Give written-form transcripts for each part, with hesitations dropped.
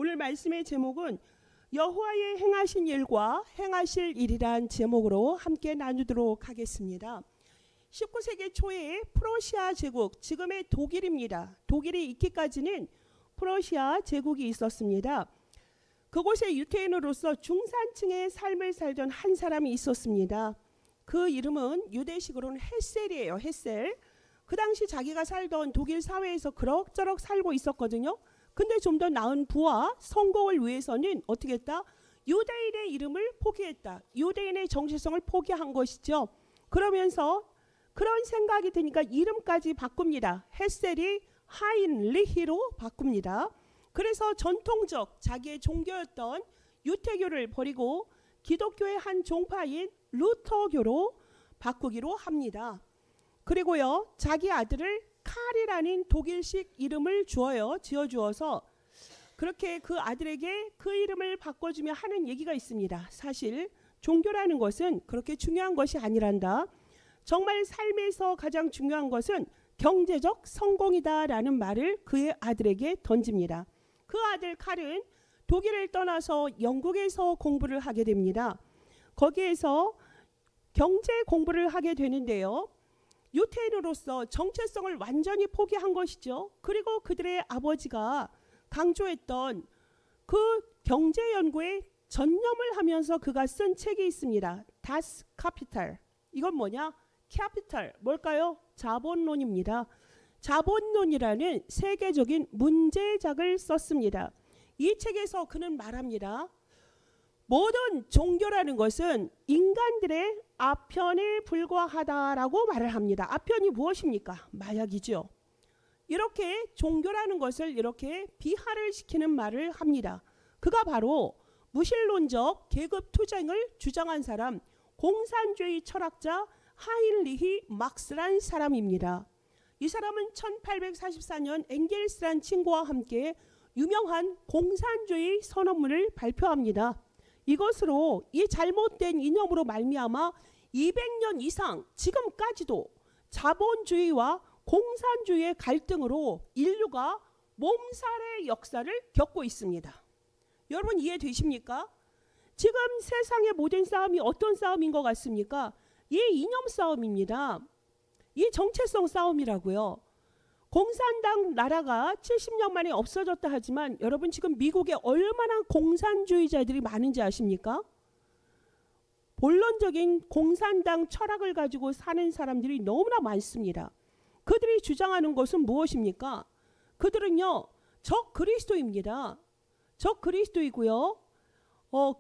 오늘 말씀의 제목은 여호와의 행하신 일과 행하실 일이란 제목으로 함께 나누도록 하겠습니다. 19세기 초에 프러시아 제국, 지금의 독일입니다. 독일이 있기까지는 프러시아 제국이 있었습니다. 그곳에 유태인으로서 중산층의 삶을 살던 한 사람이 있었습니다. 그 이름은 유대식으로는 햇셀이에요. 햇셀. 그 당시 자기가 살던 독일 사회에서 그럭저럭 살고 있었거든요. 근데 좀 더 나은 부와 성공을 위해서는 어떻게 했다? 유대인의 이름을 포기했다. 유대인의 정체성을 포기한 것이죠. 그러면서 그런 생각이 드니까 이름까지 바꿉니다. 햇셀이 하인리히로 바꿉니다. 그래서 전통적 자기의 종교였던 유태교를 버리고 기독교의 한 종파인 루터교로 바꾸기로 합니다. 그리고요, 자기 아들을 칼이라는 독일식 이름을 지어주어서 그렇게 그 아들에게 그 이름을 바꿔주며 하는 얘기가 있습니다. 사실 종교라는 것은 그렇게 중요한 것이 아니란다. 정말 삶에서 가장 중요한 것은 경제적 성공이다라는 말을 그의 아들에게 던집니다. 그 아들 칼은 독일을 떠나서 영국에서 공부를 하게 됩니다. 거기에서 경제 공부를 하게 되는데요. 유태인으로서 정체성을 완전히 포기한 것이죠. 그리고 그들의 아버지가 강조했던 그 경제 연구에 전념을 하면서 그가 쓴 책이 있습니다. Das Kapital. 이건 뭐냐? 캐피탈. 뭘까요? 자본론입니다. 자본론이라는 세계적인 문제작을 썼습니다. 이 책에서 그는 말합니다. 모든 종교라는 것은 인간들의 아편에 불과하다라고 말을 합니다. 아편이 무엇입니까? 마약이죠. 이렇게 종교라는 것을 이렇게 비하를 시키는 말을 합니다. 그가 바로 무신론적 계급 투쟁을 주장한 사람, 공산주의 철학자 하인리히 막스란 사람입니다. 이 사람은 1844년 엥겔스란 친구와 함께 유명한 공산주의 선언문을 발표합니다. 이것으로 이 잘못된 이념으로 말미암아 200년 이상 지금까지도 자본주의와 공산주의의 갈등으로 인류가 몸살의 역사를 겪고 있습니다. 여러분 이해되십니까? 지금 세상의 모든 싸움이 어떤 싸움인 것 같습니까? 이 이념 싸움입니다. 이 정체성 싸움이라고요. 공산당 나라가 70년 만에 없어졌다 하지만 여러분 지금 미국에 얼마나 공산주의자들이 많은지 아십니까? 본론적인 공산당 철학을 가지고 사는 사람들이 너무나 많습니다. 그들이 주장하는 것은 무엇입니까? 그들은요, 적 그리스도입니다. 적 그리스도이고요.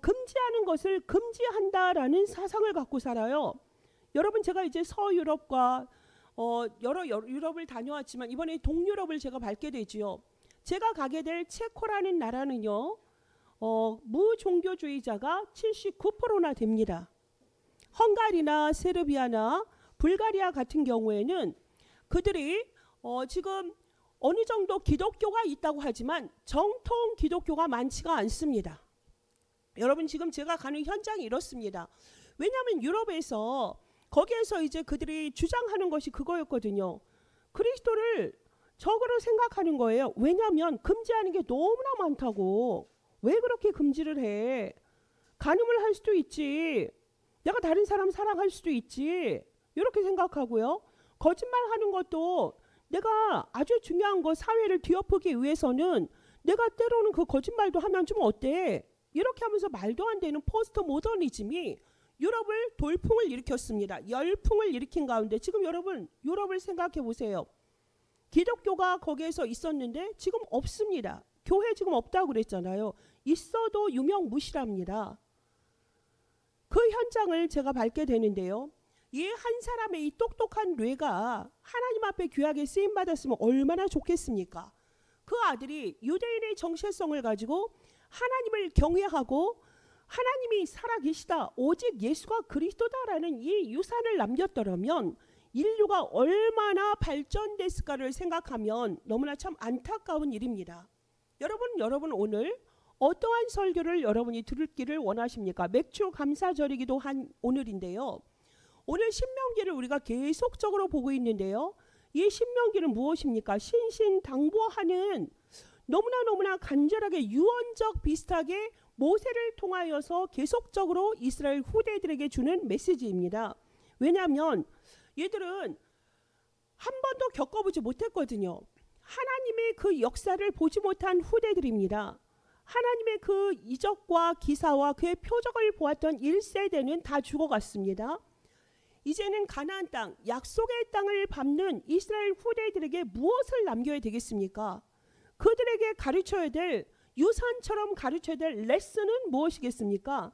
금지하는 것을 금지한다라는 사상을 갖고 살아요. 여러분 제가 이제 서유럽과 여러 유럽을 다녀왔지만 이번에 동유럽을 제가 밟게 되지요. 제가 가게 될 체코라는 나라는요. 무종교주의자가 79%나 됩니다. 헝가리나 세르비아나 불가리아 같은 경우에는 그들이 지금 어느 정도 기독교가 있다고 하지만 정통 기독교가 많지가 않습니다. 여러분 지금 제가 가는 현장이 이렇습니다. 왜냐하면 유럽에서 거기에서 이제 그들이 주장하는 것이 그거였거든요. 그리스도를 적으로 생각하는 거예요. 왜냐하면 금지하는 게 너무나 많다고. 왜 그렇게 금지를 해? 간음을 할 수도 있지. 내가 다른 사람 사랑할 수도 있지. 이렇게 생각하고요. 거짓말하는 것도 내가 아주 중요한 거 사회를 뒤엎기 위해서는 내가 때로는 그 거짓말도 하면 좀 어때? 이렇게 하면서 말도 안 되는 포스트 모더니즘이 유럽을 돌풍을 일으켰습니다. 열풍을 일으킨 가운데 지금 여러분 유럽을 생각해 보세요. 기독교가 거기에서 있었는데 지금 없습니다. 교회 지금 없다고 그랬잖아요. 있어도 유명무실합니다. 그 현장을 제가 밟게 되는데요. 이 한 사람의 이 똑똑한 뇌가 하나님 앞에 귀하게 쓰임받았으면 얼마나 좋겠습니까? 그 아들이 유대인의 정체성을 가지고 하나님을 경외하고 하나님이 살아계시다. 오직 예수가 그리스도다라는 이 유산을 남겼더라면 인류가 얼마나 발전됐을까를 생각하면 너무나 참 안타까운 일입니다. 여러분 오늘 어떠한 설교를 여러분이 들기를 원하십니까? 맥주 감사절이기도 한 오늘인데요. 오늘 신명기를 우리가 계속적으로 보고 있는데요. 이 신명기는 무엇입니까? 신신당부하는 너무나 간절하게 유언적 비슷하게 모세를 통하여서 계속적으로 이스라엘 후대들에게 주는 메시지입니다. 왜냐하면 얘들은 한 번도 겪어보지 못했거든요. 하나님의 그 역사를 보지 못한 후대들입니다. 하나님의 그 이적과 기사와 그의 표적을 보았던 1세대는 다 죽어갔습니다. 이제는 가나안 땅, 약속의 땅을 밟는 이스라엘 후대들에게 무엇을 남겨야 되겠습니까? 그들에게 가르쳐야 될, 유산처럼 가르쳐야 될 레슨은 무엇이겠습니까?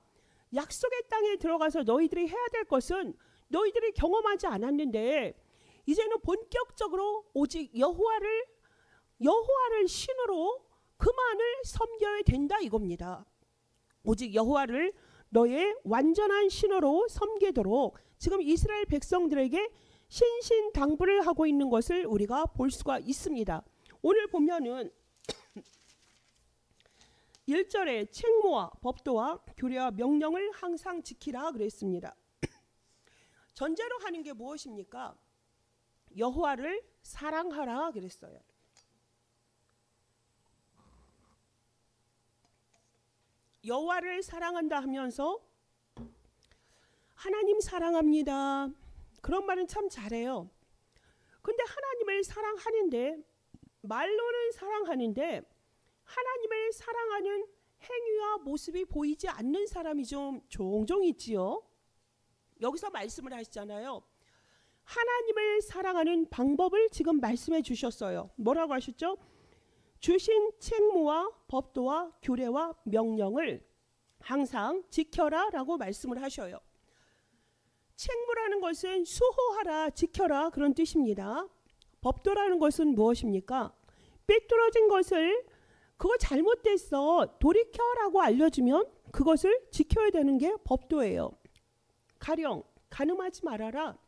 약속의 땅에 들어가서 너희들이 해야 될 것은 너희들이 경험하지 않았는데 이제는 본격적으로 오직 여호와를 신으로 그만을 섬겨야 된다 이겁니다. 오직 여호와를 너의 완전한 신으로 섬기도록 지금 이스라엘 백성들에게 신신당부를 하고 있는 것을 우리가 볼 수가 있습니다. 오늘 보면은 1절에 책무와 법도와 규례와 명령을 항상 지키라 그랬습니다. 전제로 하는 게 무엇입니까? 여호와를 사랑하라 그랬어요. 여호와를 사랑한다 하면서 하나님 사랑합니다. 그런 말은 참 잘해요. 근데 하나님을 사랑하는데 말로는 사랑하는데 하나님을 사랑하는 행위와 모습이 보이지 않는 사람이 좀 종종 있지요. 여기서 말씀을 하시잖아요. 하나님을 사랑하는 방법을 지금 말씀해 주셨어요. 뭐라고 하셨죠? 주신 책무와 법도와 규례와 명령을 항상 지켜라 라고 말씀을 하셔요. 책무라는 것은 수호하라, 지켜라 그런 뜻입니다. 법도라는 것은 무엇입니까? 삐뚤어진 것을 그거 잘못됐어 돌이켜라고 알려주면 그것을 지켜야 되는 게 법도예요. 가령 간음하지 말아라.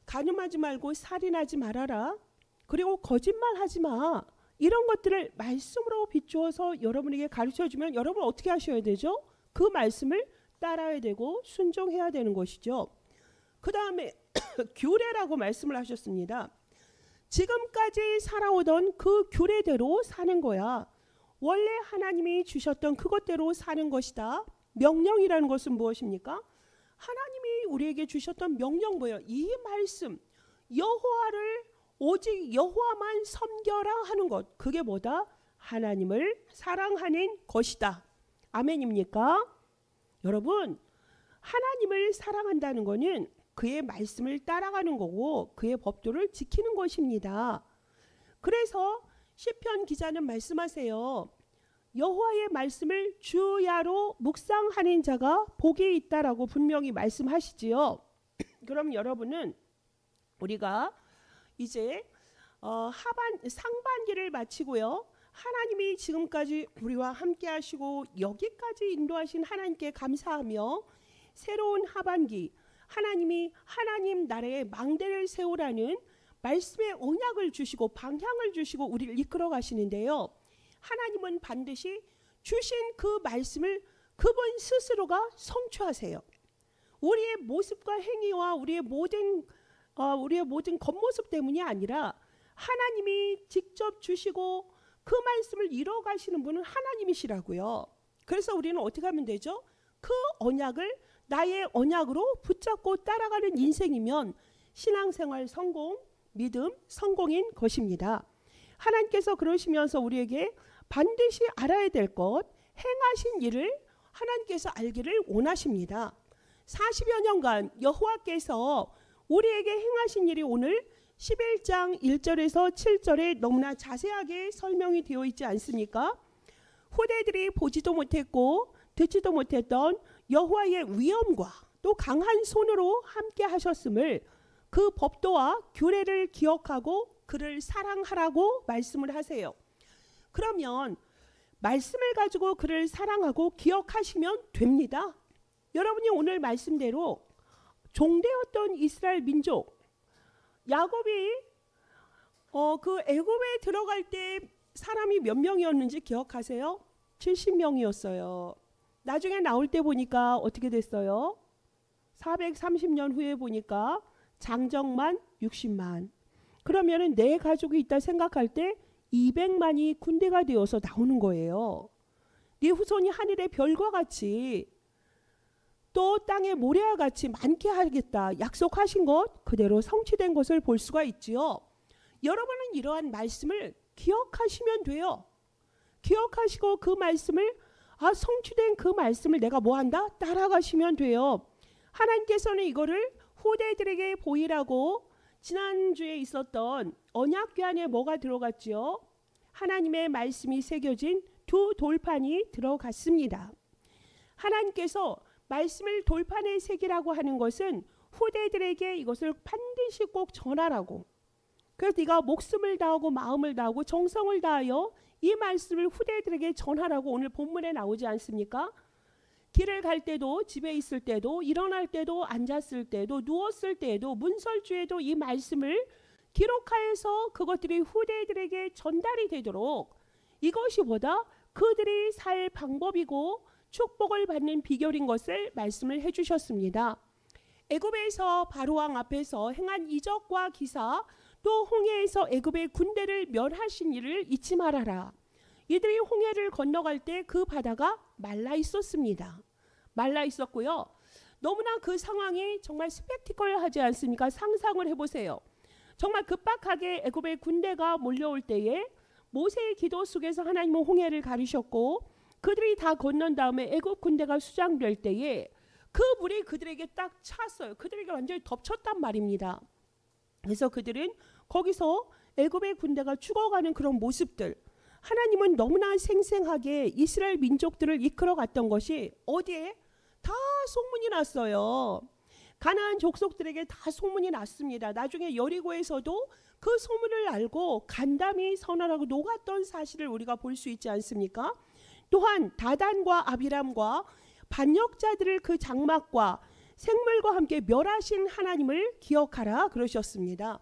간음하지 말고 살인하지 말아라. 그리고 거짓말하지 마. 이런 것들을 말씀으로 비추어서 여러분에게 가르쳐주면 여러분 어떻게 하셔야 되죠? 그 말씀을 따라야 되고 순종해야 되는 것이죠. 그 다음에 규례라고 말씀을 하셨습니다. 지금까지 살아오던 그 규례대로 사는 거야. 원래 하나님이 주셨던 그것대로 사는 것이다. 명령이라는 것은 무엇입니까? 하나님이 우리에게 주셨던 명령 뭐예요? 이 말씀 여호와를 오직 여호와만 섬겨라 하는 것. 그게 뭐다? 하나님을 사랑하는 것이다. 아멘입니까? 여러분 하나님을 사랑한다는 것은 그의 말씀을 따라가는 거고 그의 법도를 지키는 것입니다. 그래서 시편 기자는 말씀하세요. 여호와의 말씀을 주야로 묵상하는 자가 복이 있다라고 분명히 말씀하시지요. 그럼 여러분은 우리가 이제 상반기를 마치고요. 하나님이 지금까지 우리와 함께 하시고 여기까지 인도하신 하나님께 감사하며 새로운 하반기 하나님이 하나님 나라의 망대를 세우라는 말씀의 언약을 주시고 방향을 주시고 우리를 이끌어 가시는데요. 하나님은 반드시 주신 그 말씀을 그분 스스로가 성취하세요. 우리의 모습과 행위와 우리의 모든 겉모습 때문이 아니라 하나님이 직접 주시고 그 말씀을 이뤄 가시는 분은 하나님이시라고요. 그래서 우리는 어떻게 하면 되죠? 그 언약을 나의 언약으로 붙잡고 따라가는 인생이면 신앙생활 성공, 믿음 성공인 것입니다. 하나님께서 그러시면서 우리에게 반드시 알아야 될 것, 행하신 일을 하나님께서 알기를 원하십니다. 40여 년간 여호와께서 우리에게 행하신 일이 오늘 11장 1절에서 7절에 너무나 자세하게 설명이 되어 있지 않습니까? 후대들이 보지도 못했고 듣지도 못했던 여호와의 위엄과 또 강한 손으로 함께 하셨음을 그 법도와 규례를 기억하고 그를 사랑하라고 말씀을 하세요. 그러면 말씀을 가지고 그를 사랑하고 기억하시면 됩니다. 여러분이 오늘 말씀대로 종되었던 이스라엘 민족 야곱이 그 애굽에 들어갈 때 사람이 몇 명이었는지 기억하세요? 70명이었어요. 나중에 나올 때 보니까 어떻게 됐어요? 430년 후에 보니까 장정만 60만. 그러면은 내 가족이 있다 생각할 때 200만이 군대가 되어서 나오는 거예요. 네 후손이 하늘의 별과 같이 또 땅의 모래와 같이 많게 하겠다 약속하신 것 그대로 성취된 것을 볼 수가 있지요. 여러분은 이러한 말씀을 기억하시면 돼요. 기억하시고 그 말씀을 성취된 그 말씀을 내가 뭐한다? 따라가시면 돼요. 하나님께서는 이거를 후대들에게 보이라고 지난주에 있었던 언약궤 안에 뭐가 들어갔지요? 하나님의 말씀이 새겨진 두 돌판이 들어갔습니다. 하나님께서 말씀을 돌판에 새기라고 하는 것은 후대들에게 이것을 반드시 꼭 전하라고. 그래서 네가 목숨을 다하고 마음을 다하고 정성을 다하여 이 말씀을 후대들에게 전하라고 오늘 본문에 나오지 않습니까? 길을 갈 때도 집에 있을 때도 일어날 때도 앉았을 때도 누웠을 때도 문설주에도 이 말씀을 기록하여서 그것들이 후대들에게 전달이 되도록 이것이 보다 그들이 살 방법이고 축복을 받는 비결인 것을 말씀을 해주셨습니다. 애굽에서 바로왕 앞에서 행한 이적과 기사 또 홍해에서 애굽의 군대를 멸하신 일을 잊지 말아라. 이들이 홍해를 건너갈 때 그 바다가 말라 있었습니다. 말라 있었고요. 너무나 그 상황이 정말 스펙티컬하지 않습니까? 상상을 해보세요. 정말 급박하게 애굽의 군대가 몰려올 때에 모세의 기도 속에서 하나님은 홍해를 가르셨고 그들이 다 건넌 다음에 애굽 군대가 수장될 때에 그 물이 그들에게 딱 찼어요. 그들에게 완전히 덮쳤단 말입니다. 그래서 그들은 거기서 애굽의 군대가 죽어가는 그런 모습들, 하나님은 너무나 생생하게 이스라엘 민족들을 이끌어갔던 것이 어디에? 다 소문이 났어요. 가나안 족속들에게 다 소문이 났습니다. 나중에 여리고에서도 그 소문을 알고 간담이 선언하고 녹았던 사실을 우리가 볼 수 있지 않습니까? 또한 다단과 아비람과 반역자들을 그 장막과 생물과 함께 멸하신 하나님을 기억하라 그러셨습니다.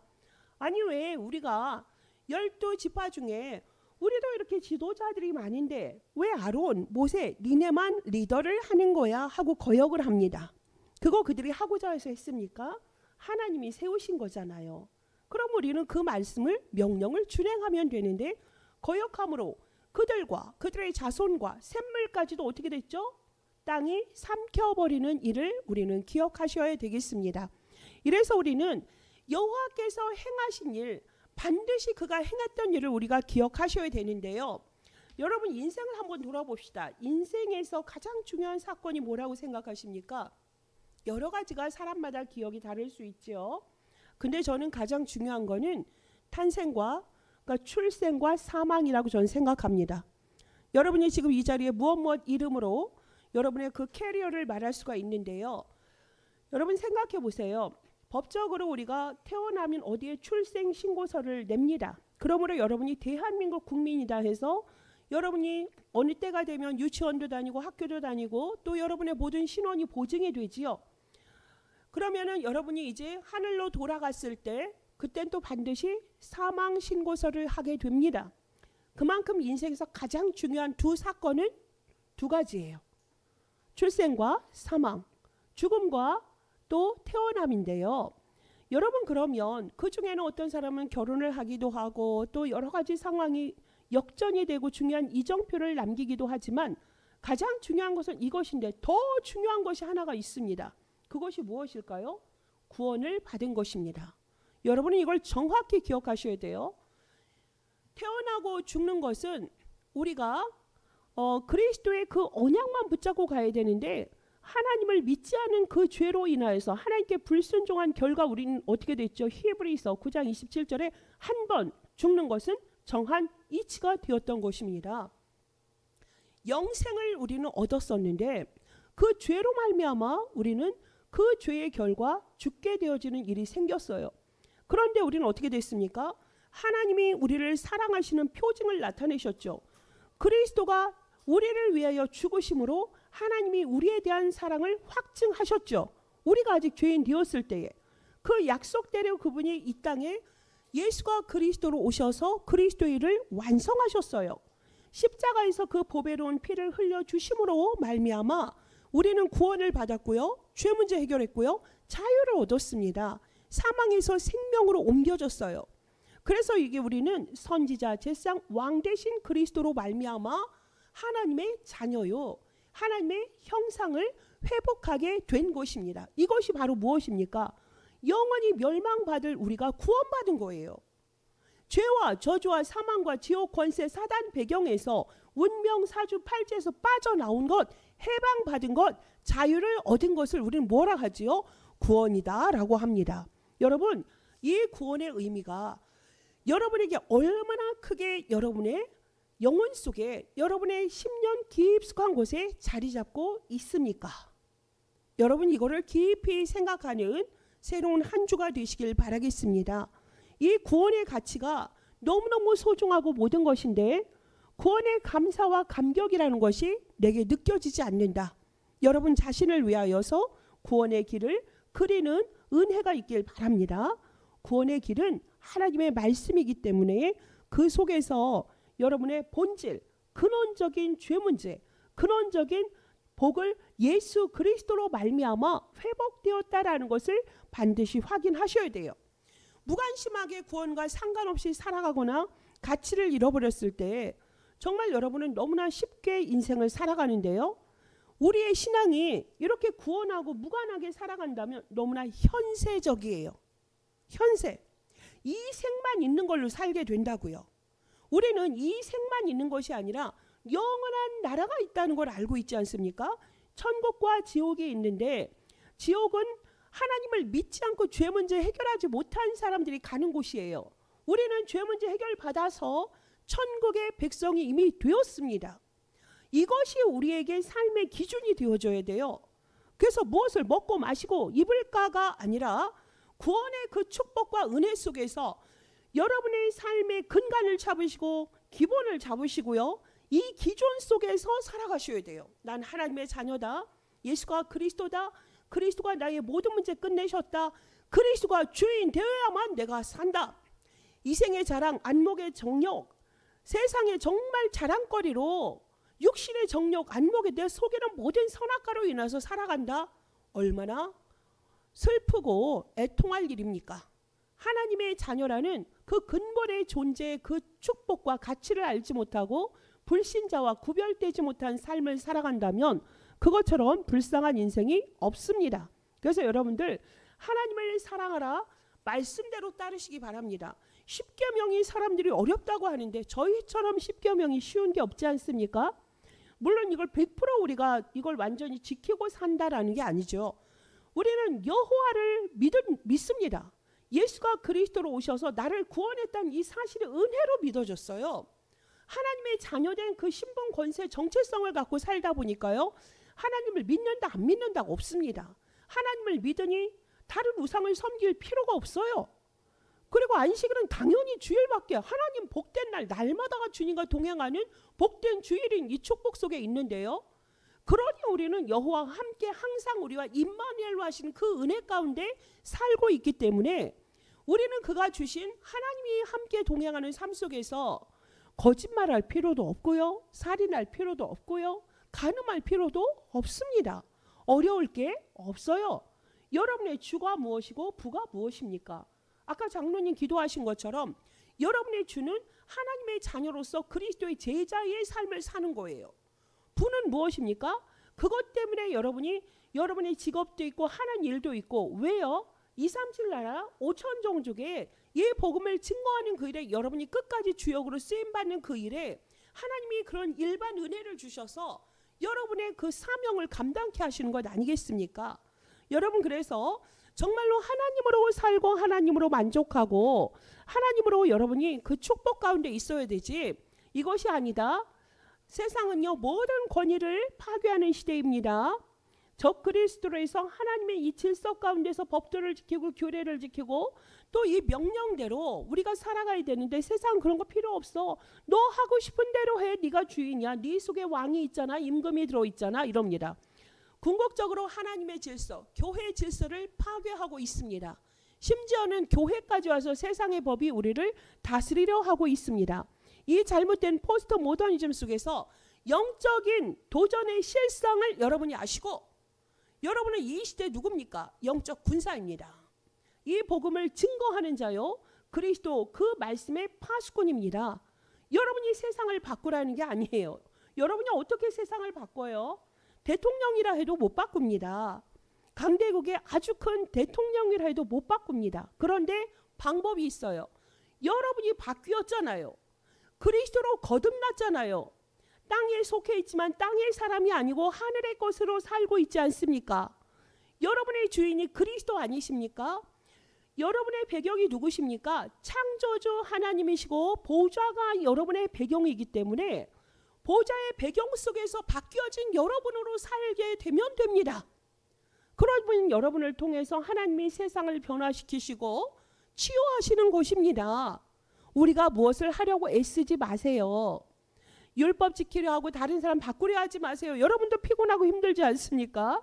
아니 왜 우리가 12지파 중에 우리도 이렇게 지도자들이 많은데 왜 아론, 모세, 니네만 리더를 하는 거야 하고 거역을 합니다. 그거 그들이 하고자 해서 했습니까? 하나님이 세우신 거잖아요. 그럼 우리는 그 말씀을 명령을 준행하면 되는데 거역함으로 그들과 그들의 자손과 샘물까지도 어떻게 됐죠? 땅이 삼켜버리는 일을 우리는 기억하셔야 되겠습니다. 이래서 우리는 여호와께서 행하신 일 반드시 그가 행했던 일을 우리가 기억하셔야 되는데요. 여러분 인생을 한번 돌아봅시다. 인생에서 가장 중요한 사건이 뭐라고 생각하십니까? 여러 가지가 사람마다 기억이 다를 수 있죠. 근데 저는 가장 중요한 거는 탄생과 그러니까 출생과 사망이라고 저는 생각합니다. 여러분이 지금 이 자리에 무엇 이름으로 여러분의 그 캐리어를 말할 수가 있는데요. 여러분 생각해 보세요. 법적으로 우리가 태어나면 어디에 출생 신고서를 냅니다. 그러므로 여러분이 대한민국 국민이다 해서 여러분이 어느 때가 되면 유치원도 다니고 학교도 다니고 또 여러분의 모든 신원이 보증이 되지요. 그러면은 여러분이 이제 하늘로 돌아갔을 때 그땐 또 반드시 사망 신고서를 하게 됩니다. 그만큼 인생에서 가장 중요한 두 사건은 두 가지예요. 출생과 사망, 죽음과 또 태어남인데요. 여러분 그러면 그 중에는 어떤 사람은 결혼을 하기도 하고 또 여러 가지 상황이 역전이 되고 중요한 이정표를 남기기도 하지만 가장 중요한 것은 이것인데 더 중요한 것이 하나가 있습니다. 그것이 무엇일까요? 구원을 받은 것입니다. 여러분은 이걸 정확히 기억하셔야 돼요. 태어나고 죽는 것은 우리가 그리스도의 그 언약만 붙잡고 가야 되는데 하나님을 믿지 않은 그 죄로 인하여서 하나님께 불순종한 결과 우리는 어떻게 됐죠? 히브리서 9장 27절에 한 번 죽는 것은 정한 이치가 되었던 것입니다. 영생을 우리는 얻었었는데 그 죄로 말미암아 우리는 그 죄의 결과 죽게 되어지는 일이 생겼어요. 그런데 우리는 어떻게 됐습니까? 하나님이 우리를 사랑하시는 표징을 나타내셨죠. 그리스도가 우리를 위하여 죽으심으로 하나님이 우리에 대한 사랑을 확증하셨죠. 우리가 아직 죄인 되었을 때에 그 약속대로 그분이 이 땅에 예수가 그리스도로 오셔서 그리스도의 일을 완성하셨어요. 십자가에서 그 보배로운 피를 흘려주심으로 말미암아 우리는 구원을 받았고요. 죄 문제 해결했고요. 자유를 얻었습니다. 사망에서 생명으로 옮겨졌어요. 그래서 이게 우리는 선지자, 제사장, 왕 대신 그리스도로 말미암아 하나님의 자녀요, 하나님의 형상을 회복하게 된 것입니다. 이것이 바로 무엇입니까? 영원히 멸망받을 우리가 구원받은 거예요. 죄와 저주와 사망과 지옥 권세 사단 배경에서 운명 사주 팔찌에서 빠져나온 것, 해방받은 것, 자유를 얻은 것을 우리는 뭐라 하지요? 구원이다 라고 합니다. 여러분, 이 구원의 의미가 여러분에게 얼마나 크게 여러분의 영혼 속에, 여러분의 10년 깊숙한 곳에 자리 잡고 있습니까? 여러분, 이거를 깊이 생각하는 새로운 한 주가 되시길 바라겠습니다. 이 구원의 가치가 너무너무 소중하고 모든 것인데 구원의 감사와 감격이라는 것이 내게 느껴지지 않는다. 여러분 자신을 위하여서 구원의 길을 그리는 은혜가 있길 바랍니다. 구원의 길은 하나님의 말씀이기 때문에 그 속에서 여러분의 본질, 근원적인 죄 문제, 근원적인 복을 예수 그리스도로 말미암아 회복되었다라는 것을 반드시 확인하셔야 돼요. 무관심하게 구원과 상관없이 살아가거나 가치를 잃어버렸을 때 정말 여러분은 너무나 쉽게 인생을 살아가는데요. 우리의 신앙이 이렇게 구원하고 무관하게 살아간다면 너무나 현세적이에요. 현세. 이 생만 있는 걸로 살게 된다고요. 우리는 이 생만 있는 것이 아니라 영원한 나라가 있다는 걸 알고 있지 않습니까? 천국과 지옥이 있는데 지옥은 하나님을 믿지 않고 죄 문제 해결하지 못한 사람들이 가는 곳이에요. 우리는 죄 문제 해결받아서 천국의 백성이 이미 되었습니다. 이것이 우리에게 삶의 기준이 되어줘야 돼요. 그래서 무엇을 먹고 마시고 입을까가 아니라 구원의 그 축복과 은혜 속에서 여러분의 삶의 근간을 잡으시고 기본을 잡으시고요. 이 기준 속에서 살아가셔야 돼요. 난 하나님의 자녀다. 예수가 그리스도다. 그리스도가 나의 모든 문제 끝내셨다. 그리스도가 주인 되어야만 내가 산다. 이 생의 자랑, 안목의 정욕, 세상의 정말 자랑거리로 육신의 정욕, 안목에 내 속에는 모든 선악과로 인해서 살아간다. 얼마나 슬프고 애통할 일입니까? 하나님의 자녀라는 그 근본의 존재의 그 축복과 가치를 알지 못하고 불신자와 구별되지 못한 삶을 살아간다면 그것처럼 불쌍한 인생이 없습니다. 그래서 여러분들 하나님을 사랑하라 말씀대로 따르시기 바랍니다. 십계명이 사람들이 어렵다고 하는데 저희처럼 십계명이 쉬운 게 없지 않습니까? 물론 이걸 100% 우리가 이걸 완전히 지키고 산다라는 게 아니죠. 우리는 여호와를 믿습니다. 예수가 그리스도로 오셔서 나를 구원했다는 이 사실을 은혜로 믿어줬어요. 하나님의 자녀된 그 신분 권세 정체성을 갖고 살다 보니까요. 하나님을 믿는다 안 믿는다가 없습니다. 하나님을 믿으니 다른 우상을 섬길 필요가 없어요. 그리고 안식일은 당연히 주일밖에, 하나님 복된 날 날마다가 주님과 동행하는 복된 주일인 이 축복 속에 있는데요. 그러니 우리는 여호와와 함께 항상 우리와 임마누엘로 하신 그 은혜 가운데 살고 있기 때문에 우리는 그가 주신 하나님이 함께 동행하는 삶 속에서 거짓말할 필요도 없고요. 살인할 필요도 없고요. 간음할 필요도 없습니다. 어려울 게 없어요. 여러분의 주가 무엇이고 부가 무엇입니까? 아까 장로님 기도하신 것처럼 여러분의 주는 하나님의 자녀로서 그리스도의 제자의 삶을 사는 거예요. 부는 무엇입니까? 그것 때문에 여러분의 직업도 있고 하는 일도 있고, 왜요? 237 나라 5천 종족에 이 복음을 증거하는 그 일에 여러분이 끝까지 주역으로 쓰임받는 그 일에 하나님이 그런 일반 은혜를 주셔서 여러분의 그 사명을 감당케 하시는 것 아니겠습니까? 여러분, 그래서 정말로 하나님으로 살고 하나님으로 만족하고 하나님으로 여러분이 그 축복 가운데 있어야 되지, 이것이 아니다. 세상은요 모든 권위를 파괴하는 시대입니다. 적그리스도로서 하나님의 이 질서 가운데서 법도를 지키고 규례를 지키고 또 이 명령대로 우리가 살아가야 되는데 세상은 그런 거 필요 없어. 너 하고 싶은 대로 해. 네가 주인이야. 네 속에 왕이 있잖아. 임금이 들어있잖아. 이럽니다. 궁극적으로 하나님의 질서, 교회의 질서를 파괴하고 있습니다. 심지어는 교회까지 와서 세상의 법이 우리를 다스리려 하고 있습니다. 이 잘못된 포스트 모더니즘 속에서 영적인 도전의 실상을 여러분이 아시고, 여러분은 이 시대 누굽니까? 영적 군사입니다. 이 복음을 증거하는 자요, 그리스도 그 말씀의 파수꾼입니다. 여러분이 세상을 바꾸라는 게 아니에요. 여러분이 어떻게 세상을 바꿔요? 대통령이라 해도 못 바꿉니다. 강대국의 아주 큰 대통령이라 해도 못 바꿉니다. 그런데 방법이 있어요. 여러분이 바뀌었잖아요. 그리스도로 거듭났잖아요. 땅에 속해 있지만 땅의 사람이 아니고 하늘의 것으로 살고 있지 않습니까? 여러분의 주인이 그리스도 아니십니까? 여러분의 배경이 누구십니까? 창조주 하나님이시고 보좌가 여러분의 배경이기 때문에 보좌의 배경 속에서 바뀌어진 여러분으로 살게 되면 됩니다. 그러면 여러분을 통해서 하나님이 세상을 변화시키시고 치유하시는 것입니다. 우리가 무엇을 하려고 애쓰지 마세요. 율법 지키려 하고 다른 사람 바꾸려 하지 마세요. 여러분도 피곤하고 힘들지 않습니까?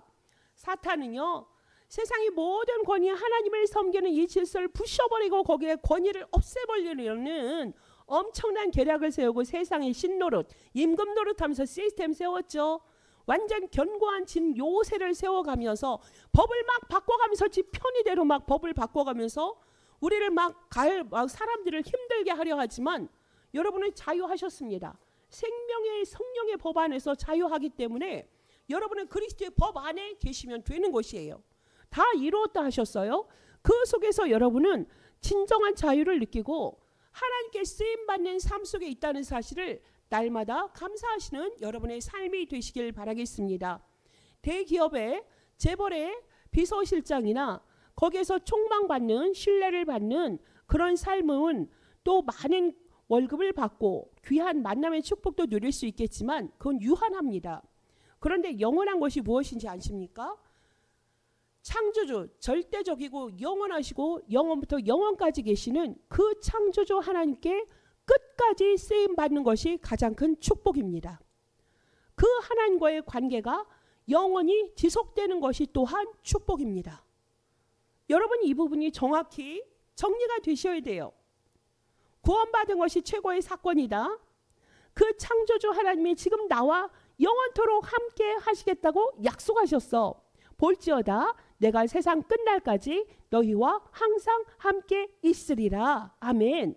사탄은요, 세상의 모든 권위, 하나님을 섬기는 이 질서를 부셔버리고 거기에 권위를 없애버리려는 엄청난 계략을 세우고 세상의 신노릇, 임금 노릇하면서 시스템 세웠죠. 완전 견고한 진 요새를 세워가면서 법을 막 바꿔가면서 지 편의대로 막 법을 바꿔가면서 우리를 막 사람들을 힘들게 하려 하지만 여러분은 자유하셨습니다. 생명의 성령의 법 안에서 자유하기 때문에 여러분은 그리스도의 법 안에 계시면 되는 것이에요. 다 이루었다 하셨어요. 그 속에서 여러분은 진정한 자유를 느끼고 하나님께 쓰임받는 삶 속에 있다는 사실을 날마다 감사하시는 여러분의 삶이 되시길 바라겠습니다. 대기업의 재벌의 비서실장이나 거기에서 총망받는 신뢰를 받는 그런 삶은 또 많은 월급을 받고 귀한 만남의 축복도 누릴 수 있겠지만 그건 유한합니다. 그런데 영원한 것이 무엇인지 아십니까? 창조주, 절대적이고 영원하시고 영원부터 영원까지 계시는 그 창조주 하나님께 끝까지 쓰임받는 것이 가장 큰 축복입니다. 그 하나님과의 관계가 영원히 지속되는 것이 또한 축복입니다. 여러분, 이 부분이 정확히 정리가 되셔야 돼요. 구원받은 것이 최고의 사건이다. 그 창조주 하나님이 지금 나와 영원토록 함께 하시겠다고 약속하셨어. 볼지어다 내가 세상 끝날까지 너희와 항상 함께 있으리라. 아멘.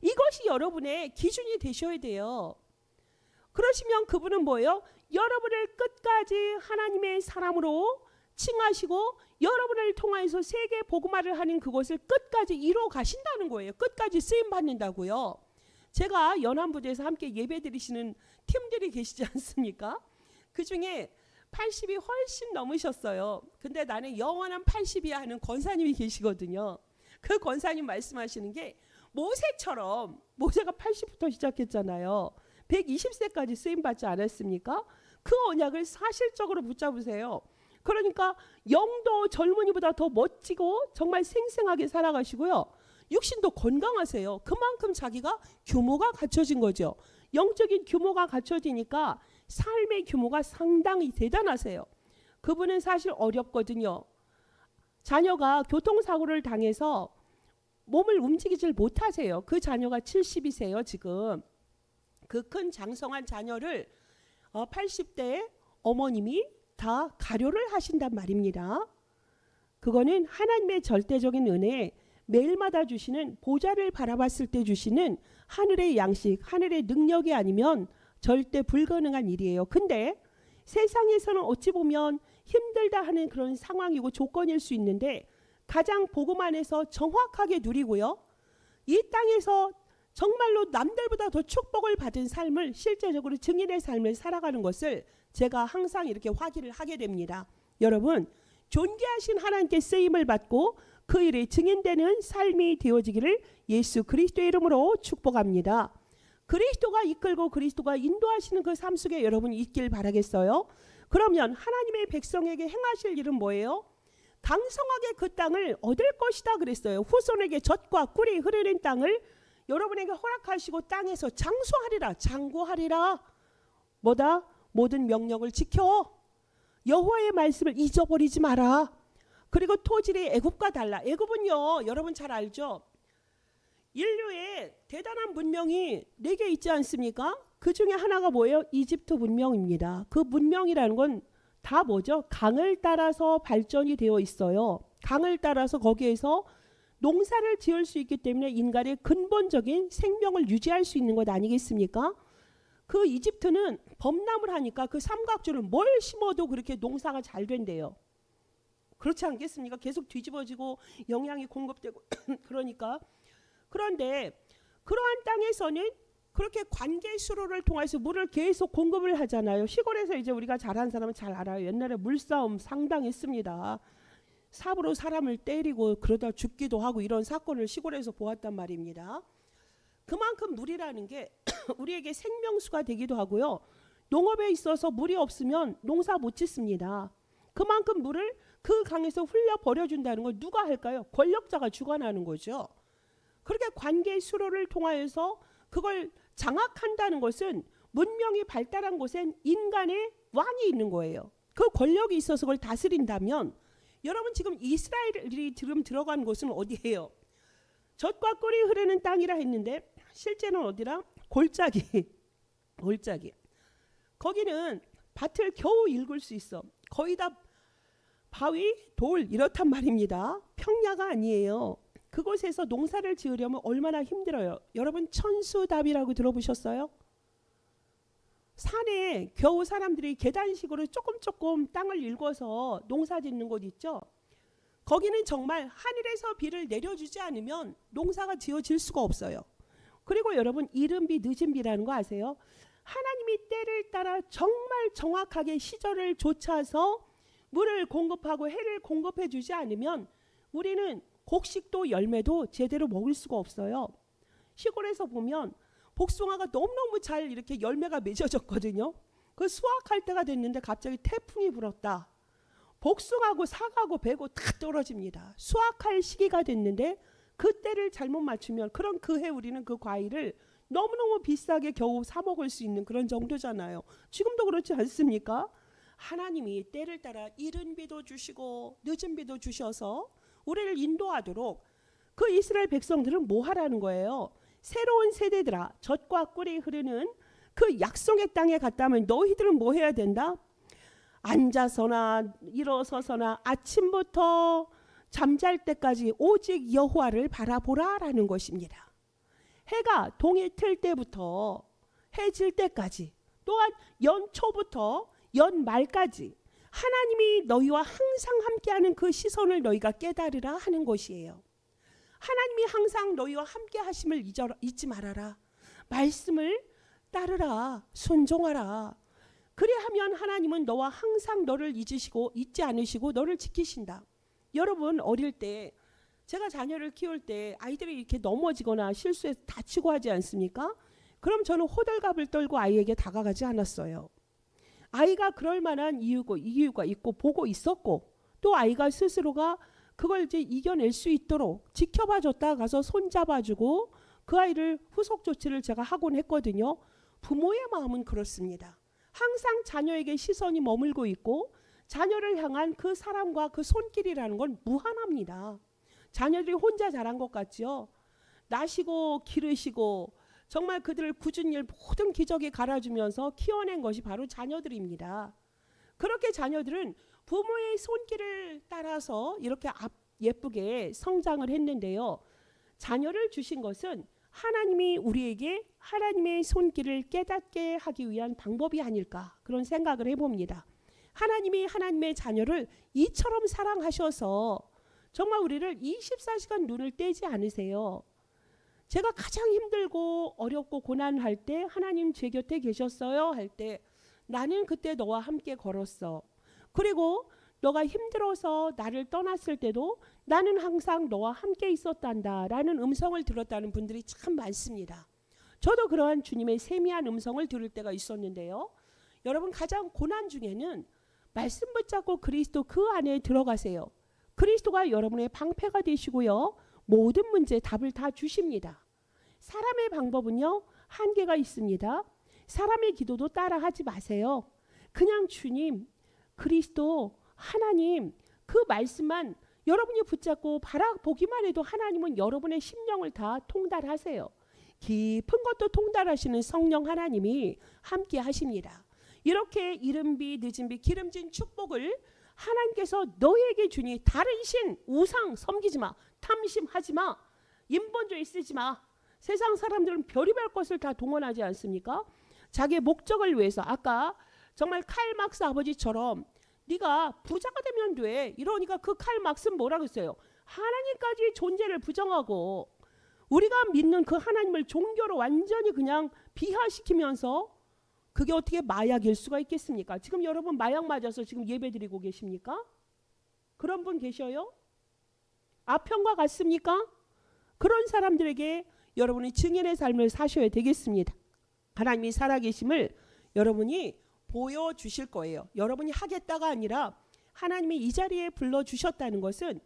이것이 여러분의 기준이 되셔야 돼요. 그러시면 그분은 뭐예요? 여러분을 끝까지 하나님의 사람으로 칭하시고 여러분을 통해서 세계 복음화를 하는 그것을 끝까지 이루어 가신다는 거예요. 끝까지 쓰임 받는다고요. 제가 연합부대에서 함께 예배 드리시는 팀들이 계시지 않습니까? 그 중에 80이 훨씬 넘으셨어요. 근데 나는 영원한 80이야 하는 권사님이 계시거든요. 그 권사님 말씀하시는 게 모세처럼, 모세가 80부터 시작했잖아요. 120세까지 쓰임받지 않았습니까? 그 언약을 사실적으로 붙잡으세요. 그러니까 영도 젊은이보다 더 멋지고 정말 생생하게 살아가시고요. 육신도 건강하세요. 그만큼 자기가 규모가 갖춰진 거죠. 영적인 규모가 갖춰지니까 삶의 규모가 상당히 대단하세요. 그분은 사실 어렵거든요. 자녀가 교통사고를 당해서 몸을 움직이질 못하세요. 그 자녀가 70이세요 지금. 그 큰 장성한 자녀를 80대 어머님이 다 가료를 하신단 말입니다. 그거는 하나님의 절대적인 은혜, 매일마다 주시는 보좌를 바라봤을 때 주시는 하늘의 양식, 하늘의 능력이 아니면 절대 불가능한 일이에요. 근데 세상에서는 어찌 보면 힘들다 하는 그런 상황이고 조건일 수 있는데 가장 복음 안에서 정확하게 누리고요. 이 땅에서 정말로 남들보다 더 축복을 받은 삶을 실제적으로 증인의 삶을 살아가는 것을 제가 항상 이렇게 확인을 하게 됩니다. 여러분, 존귀하신 하나님께 쓰임을 받고 그 일에 증인되는 삶이 되어지기를 예수 그리스도의 이름으로 축복합니다. 그리스도가 이끌고 그리스도가 인도하시는 그 삶 속에 여러분이 있길 바라겠어요. 그러면 하나님의 백성에게 행하실 일은 뭐예요? 강성하게 그 땅을 얻을 것이다 그랬어요. 후손에게 젖과 꿀이 흐르는 땅을 여러분에게 허락하시고 땅에서 장수하리라, 장구하리라. 뭐다? 모든 명령을 지켜. 여호와의 말씀을 잊어버리지 마라. 그리고 토질이 애굽과 달라. 애굽은요, 여러분 잘 알죠? 인류의 대단한 문명이 4개 있지 않습니까? 그 중에 하나가 뭐예요? 이집트 문명입니다. 그 문명이라는 건 다 뭐죠? 강을 따라서 발전이 되어 있어요. 강을 따라서 거기에서 농사를 지을 수 있기 때문에 인간의 근본적인 생명을 유지할 수 있는 것 아니겠습니까? 그 이집트는 범람을 하니까 그 삼각주를 뭘 심어도 그렇게 농사가 잘 된대요. 그렇지 않겠습니까? 계속 뒤집어지고 영양이 공급되고 그러니까. 그런데 그러한 땅에서는 그렇게 관계 수로를 통해서 물을 계속 공급을 하잖아요. 시골에서 이제 우리가 잘하는 사람은 잘 알아요. 옛날에 물싸움 상당했습니다. 삽으로 사람을 때리고 그러다 죽기도 하고 이런 사건을 시골에서 보았단 말입니다. 그만큼 물이라는 게 우리에게 생명수가 되기도 하고요. 농업에 있어서 물이 없으면 농사 못 짓습니다. 그만큼 물을 그 강에서 흘려 버려준다는 걸 누가 할까요? 권력자가 주관하는 거죠. 그렇게 관계 수로를 통하여서 그걸 장악한다는 것은 문명이 발달한 곳엔 인간의 왕이 있는 거예요. 그 권력이 있어서 그걸 다스린다면 여러분 지금 이스라엘이 지금 들어간 곳은 어디예요? 젖과 꿀이 흐르는 땅이라 했는데 실제는 어디라? 골짜기. 골짜기. 거기는 밭을 겨우 읽을 수 있어. 거의 다 바위, 돌 이렇단 말입니다. 평야가 아니에요. 그곳에서 농사를 지으려면 얼마나 힘들어요. 여러분 천수답이라고 들어보셨어요? 산에 겨우 사람들이 계단식으로 조금 땅을 일궈서 농사 짓는 곳 있죠. 거기는 정말 하늘에서 비를 내려주지 않으면 농사가 지어질 수가 없어요. 그리고 여러분 이른 비 늦은 비라는 거 아세요? 하나님이 때를 따라 정말 정확하게 시절을 좇아서 물을 공급하고 해를 공급해 주지 않으면 우리는 곡식도 열매도 제대로 먹을 수가 없어요. 시골에서 보면 복숭아가 너무너무 잘 이렇게 열매가 맺어졌거든요. 그 수확할 때가 됐는데 갑자기 태풍이 불었다. 복숭아하고 사과하고 배고 다 떨어집니다. 수확할 시기가 됐는데 그때를 잘못 맞추면 그럼 그해 우리는 그 과일을 너무너무 비싸게 겨우 사 먹을 수 있는 그런 정도잖아요. 지금도 그렇지 않습니까? 하나님이 때를 따라 이른 비도 주시고 늦은 비도 주셔서 우리를 인도하도록 그 이스라엘 백성들은 뭐 하라는 거예요? 새로운 세대들아 젖과 꿀이 흐르는 그 약속의 땅에 갔다면 너희들은 뭐 해야 된다? 앉아서나 일어서서나 아침부터 잠잘 때까지 오직 여호와를 바라보라라는 것입니다. 해가 동이 틀 때부터 해 질 때까지 또한 연초부터 연말까지 하나님이 너희와 항상 함께하는 그 시선을 너희가 깨달으라 하는 것이에요. 하나님이 항상 너희와 함께 하심을 잊지 말아라. 말씀을 따르라. 순종하라. 그리하면 하나님은 너와 항상 너를 잊지 않으시고 너를 지키신다. 여러분 어릴 때 제가 자녀를 키울 때 아이들이 이렇게 넘어지거나 실수해서 다치고 하지 않습니까? 그럼 저는 호들갑을 떨고 아이에게 다가가지 않았어요. 아이가 그럴 만한 이유가 있고 보고 있었고 또 아이가 스스로가 그걸 이제 이겨낼 수 있도록 지켜봐 줬다 가서 손잡아주고 그 아이를 후속 조치를 제가 하곤 했거든요. 부모의 마음은 그렇습니다. 항상 자녀에게 시선이 머물고 있고 자녀를 향한 그 사랑과 그 손길이라는 건 무한합니다. 자녀들이 혼자 자란 것 같죠. 나시고 기르시고 정말 그들을 굳은 일 모든 기저귀 갈아주면서 키워낸 것이 바로 자녀들입니다. 그렇게 자녀들은 부모의 손길을 따라서 이렇게 예쁘게 성장을 했는데요. 자녀를 주신 것은 하나님이 우리에게 하나님의 손길을 깨닫게 하기 위한 방법이 아닐까 그런 생각을 해봅니다. 하나님이 하나님의 자녀를 이처럼 사랑하셔서 정말 우리를 24시간 눈을 떼지 않으세요. 제가 가장 힘들고 어렵고 고난할 때 하나님 제 곁에 계셨어요 할 때 나는 그때 너와 함께 걸었어. 그리고 너가 힘들어서 나를 떠났을 때도 나는 항상 너와 함께 있었단다 라는 음성을 들었다는 분들이 참 많습니다. 저도 그러한 주님의 세미한 음성을 들을 때가 있었는데요. 여러분 가장 고난 중에는 말씀 붙잡고 그리스도 그 안에 들어가세요. 그리스도가 여러분의 방패가 되시고요. 모든 문제 답을 다 주십니다. 사람의 방법은요. 한계가 있습니다. 사람의 기도도 따라하지 마세요. 그냥 주님, 그리스도, 하나님 그 말씀만 여러분이 붙잡고 바라보기만 해도 하나님은 여러분의 심령을 다 통달하세요. 깊은 것도 통달하시는 성령 하나님이 함께 하십니다. 이렇게 이른 비 늦은 비 기름진 축복을 하나님께서 너에게 주니 다른 신 우상 섬기지 마. 탐심하지 마. 인본주의 쓰지 마. 세상 사람들은 별의별 것을 다 동원하지 않습니까? 자기의 목적을 위해서. 아까 정말 칼 막스 아버지처럼 네가 부자가 되면 돼. 이러니까 그 칼 막스는 뭐라고 했어요? 하나님까지 존재를 부정하고 우리가 믿는 그 하나님을 종교로 완전히 그냥 비하시키면서 그게 어떻게 마약일 수가 있겠습니까? 지금 여러분 마약 맞아서 지금 예배드리고 계십니까? 그런 분 계셔요? 아편과 같습니까? 그런 사람들에게 여러분이 증인의 삶을 사셔야 되겠습니다. 하나님이 살아계심을 여러분이 보여주실 거예요. 여러분이 하겠다가 아니라 하나님이 이 자리에 불러주셨다는 것은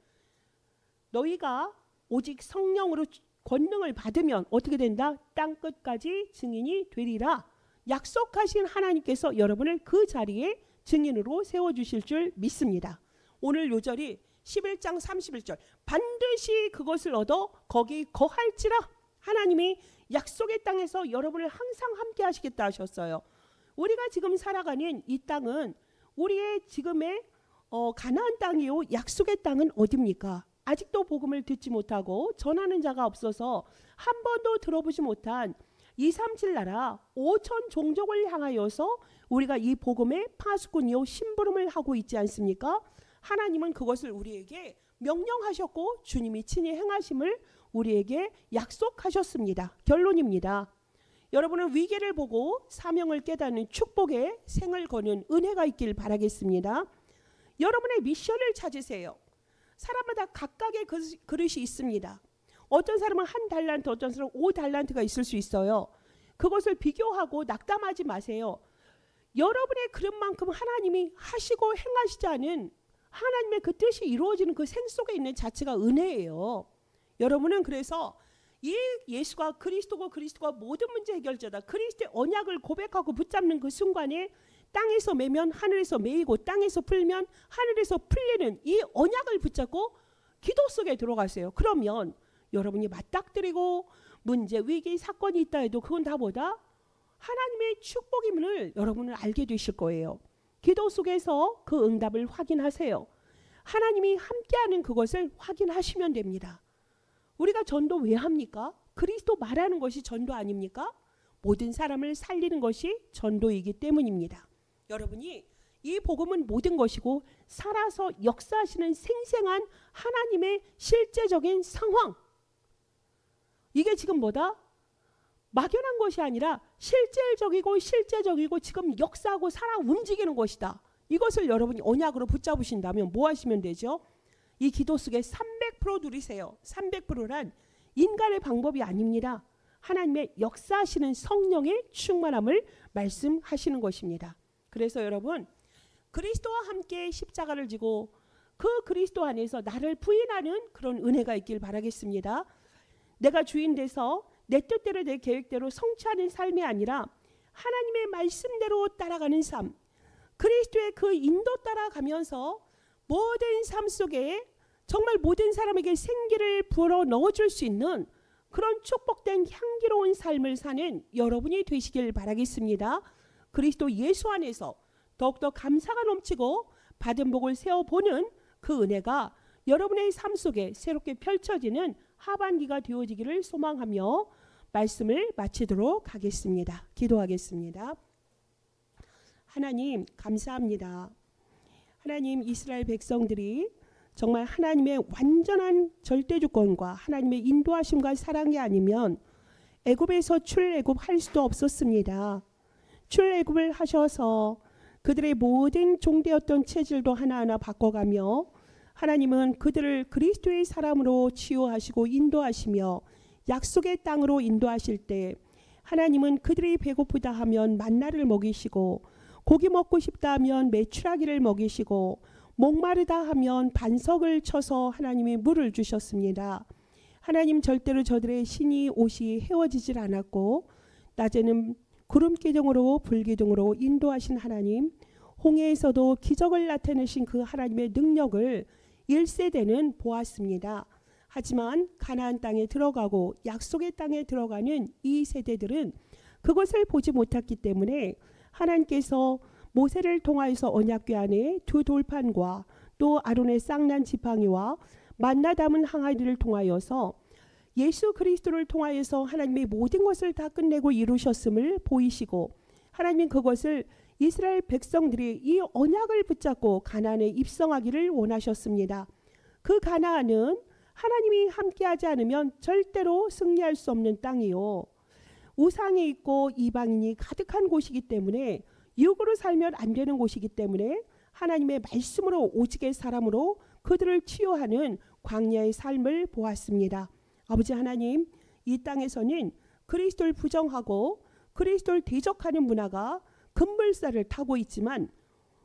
너희가 오직 성령으로 권능을 받으면 어떻게 된다? 땅끝까지 증인이 되리라. 약속하신 하나님께서 여러분을 그 자리에 증인으로 세워주실 줄 믿습니다. 오늘 요절이 11장 31절 반드시 그것을 얻어 거기 거할지라. 하나님이 약속의 땅에서 여러분을 항상 함께 하시겠다 하셨어요. 우리가 지금 살아가는 이 땅은 우리의 지금의 가나안 땅이요. 약속의 땅은 어디입니까? 아직도 복음을 듣지 못하고 전하는 자가 없어서 한 번도 들어보지 못한 237 나라 5천 종족을 향하여서 우리가 이 복음의 파수꾼이요 심부름을 하고 있지 않습니까? 하나님은 그것을 우리에게 명령하셨고 주님이 친히 행하심을 우리에게 약속하셨습니다. 결론입니다. 여러분은 위기를 보고 사명을 깨닫는 축복의 생을 거는 은혜가 있길 바라겠습니다. 여러분의 미션을 찾으세요. 사람마다 각각의 그릇이 있습니다. 어떤 사람은 1달란트, 어떤 사람은 5달란트가 있을 수 있어요. 그것을 비교하고 낙담하지 마세요. 여러분의 그릇만큼 하나님이 하시고 행하시지 않은 하나님의 그 뜻이 이루어지는 그 생 속에 있는 자체가 은혜예요. 여러분은 그래서 이 예수가 그리스도고 그리스도가 모든 문제 해결자다. 그리스도의 언약을 고백하고 붙잡는 그 순간에 땅에서 매면 하늘에서 매이고 땅에서 풀면 하늘에서 풀리는 이 언약을 붙잡고 기도 속에 들어가세요. 그러면 여러분이 맞닥뜨리고 문제, 위기, 사건이 있다 해도 그건 다 뭐다? 하나님의 축복임을 여러분은 알게 되실 거예요. 기도 속에서 그 응답을 확인하세요. 하나님이 함께하는 그것을 확인하시면 됩니다. 우리가 전도 왜 합니까? 그리스도 말하는 것이 전도 아닙니까? 모든 사람을 살리는 것이 전도이기 때문입니다. 여러분이 이 복음은 모든 것이고 살아서 역사하시는 생생한 하나님의 실제적인 상황. 이게 지금 뭐다? 막연한 것이 아니라 실제적이고 지금 역사하고 살아 움직이는 것이다. 이것을 여러분이 언약으로 붙잡으신다면 뭐 하시면 되죠? 이 기도 속에 300% 누리세요. 300%란 인간의 방법이 아닙니다. 하나님의 역사하시는 성령의 충만함을 말씀하시는 것입니다. 그래서 여러분 그리스도와 함께 십자가를 지고 그 그리스도 안에서 나를 부인하는 그런 은혜가 있길 바라겠습니다. 내가 주인 돼서 내 뜻대로 내 계획대로 성취하는 삶이 아니라 하나님의 말씀대로 따라가는 삶, 그리스도의 그 인도 따라가면서 모든 삶 속에 정말 모든 사람에게 생기를 불어 넣어줄 수 있는 그런 축복된 향기로운 삶을 사는 여러분이 되시길 바라겠습니다. 그리스도 예수 안에서 더욱더 감사가 넘치고 받은 복을 세워보는 그 은혜가 여러분의 삶 속에 새롭게 펼쳐지는 하반기가 되어지기를 소망하며 말씀을 마치도록 하겠습니다. 기도하겠습니다. 하나님 감사합니다. 하나님 이스라엘 백성들이 정말 하나님의 완전한 절대주권과 하나님의 인도하심과 사랑이 아니면 애굽에서 출애굽할 수도 없었습니다. 출애굽을 하셔서 그들의 모든 종되었던 체질도 하나하나 바꿔가며 하나님은 그들을 그리스도의 사람으로 치유하시고 인도하시며 약속의 땅으로 인도하실 때 하나님은 그들이 배고프다 하면 만나를 먹이시고 고기 먹고 싶다 하면 메추라기를 먹이시고 목마르다 하면 반석을 쳐서 하나님이 물을 주셨습니다. 하나님 절대로 저들의 신이 옷이 헤어지질 않았고 낮에는 구름 기둥으로 불 기둥으로 인도하신 하나님, 홍해에서도 기적을 나타내신 그 하나님의 능력을 1세대는 보았습니다. 하지만 가나안 땅에 들어가고 약속의 땅에 들어가는 이 세대들은 그것을 보지 못했기 때문에 하나님께서 모세를 통하여서 언약궤 안에 두 돌판과 또 아론의 쌍난 지팡이와 만나 담은 항아리를 통하여서 예수 그리스도를 통하여서 하나님의 모든 것을 다 끝내고 이루셨음을 보이시고, 하나님은 그것을 이스라엘 백성들이 이 언약을 붙잡고 가나안에 입성하기를 원하셨습니다. 그 가나안은 하나님이 함께하지 않으면 절대로 승리할 수 없는 땅이요, 우상이 있고 이방인이 가득한 곳이기 때문에, 육으로 살면 안 되는 곳이기 때문에 하나님의 말씀으로 오직의 사람으로 그들을 치유하는 광야의 삶을 보았습니다. 아버지 하나님, 이 땅에서는 그리스도를 부정하고 그리스도를 대적하는 문화가 급물살을 타고 있지만,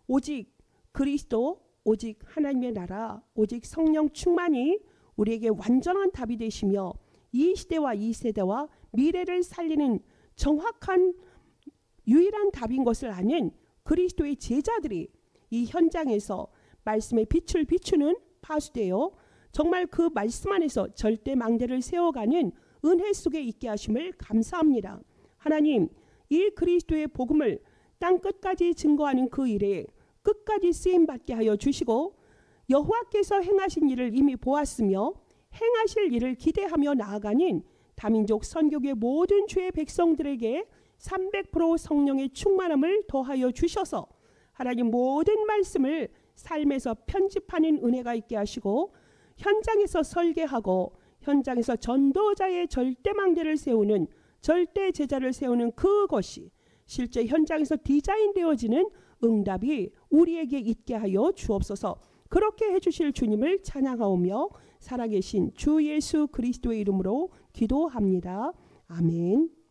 오직 그리스도, 오직 하나님의 나라, 오직 성령 충만이 우리에게 완전한 답이 되시며, 이 시대와 이 세대와 미래를 살리는 정확한 유일한 답인 것을 아는 그리스도의 제자들이 이 현장에서 말씀의 빛을 비추는 파수되어 정말 그 말씀 안에서 절대 망대를 세워가는 은혜 속에 있게 하심을 감사합니다. 하나님, 이 그리스도의 복음을 땅 끝까지 증거하는 그 일에 끝까지 쓰임받게 하여 주시고, 여호와께서 행하신 일을 이미 보았으며 행하실 일을 기대하며 나아가는 다민족 선교의 모든 주의 백성들에게 300% 성령의 충만함을 더하여 주셔서 하나님 모든 말씀을 삶에서 편집하는 은혜가 있게 하시고, 현장에서 설계하고 현장에서 전도자의 절대망대를 세우는, 절대 제자를 세우는 그것이 실제 현장에서 디자인되어지는 응답이 우리에게 있게 하여 주옵소서. 그렇게 해주실 주님을 찬양하오며 살아계신 주 예수 그리스도의 이름으로 기도합니다. 아멘.